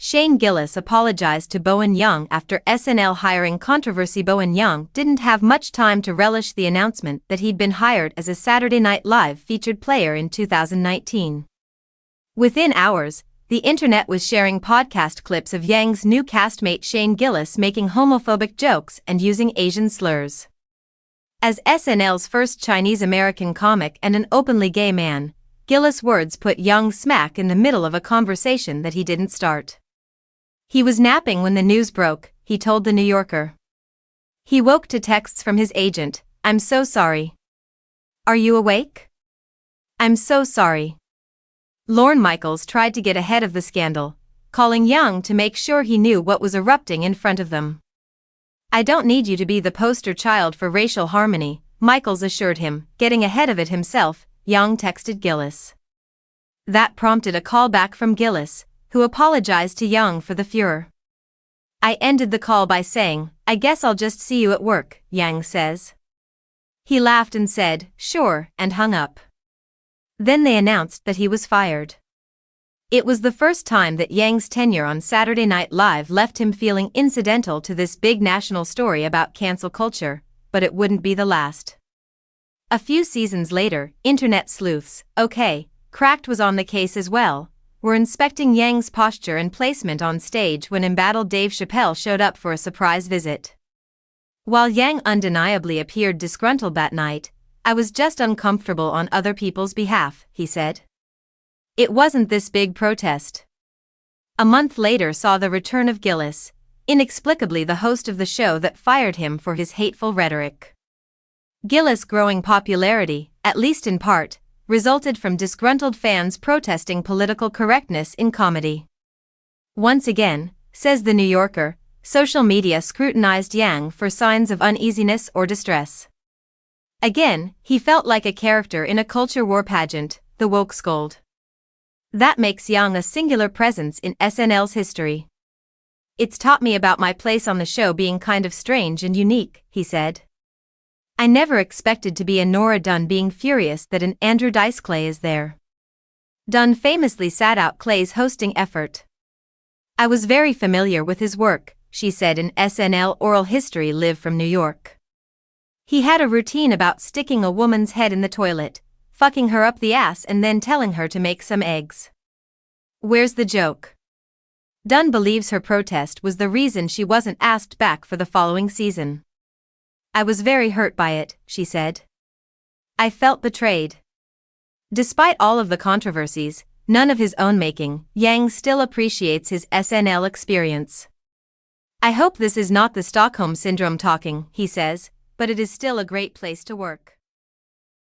Shane Gillis apologized to Bowen after SNL hiring controversy. Bowen didn't have much time to relish the announcement that he'd been hired as a Saturday Night Live featured player in 2019. Within hours, the internet was sharing podcast clips of Yang's new castmate Shane Gillis making homophobic jokes and using Asian slurs. As SNL's first Chinese-American comic and an openly gay man, Gillis' words put Yang smack in the middle of a conversation that he didn't start. He was napping when the news broke, he told The New Yorker. He woke to texts from his agent, "I'm so sorry. Are you awake? I'm so sorry." Lorne Michaels tried to get ahead of the scandal, calling Yang to make sure he knew what was erupting in front of them. "I don't need you to be the poster child for racial harmony," Michaels assured him. Getting ahead of it himself, Yang texted Gillis. That prompted a call back from Gillis, who apologized to Yang for the furor. "I ended the call by saying, 'I guess I'll just see you at work,'" Yang says. He laughed and said, "Sure," and hung up. Then they announced that he was fired. It was the first time that Yang's tenure on Saturday Night Live left him feeling incidental to this big national story about cancel culture, but it wouldn't be the last. A few seasons later, internet sleuths, OK, Cracked was on the case as well, were inspecting Yang's posture and placement on stage when embattled Dave Chappelle showed up for a surprise visit. While Yang undeniably appeared disgruntled that night, "I was just uncomfortable on other people's behalf," he said. It wasn't this big protest. A month later saw the return of Gillis, inexplicably the host of the show that fired him for his hateful rhetoric. Gillis' growing popularity, at least in part, resulted from disgruntled fans protesting political correctness in comedy. Once again, says The New Yorker, social media scrutinized Yang for signs of uneasiness or distress. Again, he felt like a character in a culture war pageant, the woke scold. That makes Yang a singular presence in SNL's history. "It's taught me about my place on the show being kind of strange and unique," he said. "I never expected to be a Nora Dunn being furious that an Andrew Dice Clay is there." Dunn famously sat out Clay's hosting effort. "I was very familiar with his work," she said in SNL Oral History Live from New York. "He had a routine about sticking a woman's head in the toilet, fucking her up the ass and then telling her to make some eggs. Where's the joke?" Dunn believes her protest was the reason she wasn't asked back for the following season. "I was very hurt by it," she said. "I felt betrayed." Despite all of the controversies, none of his own making, Yang still appreciates his SNL experience. "I hope this is not the Stockholm Syndrome talking," he says, "but it is still a great place to work."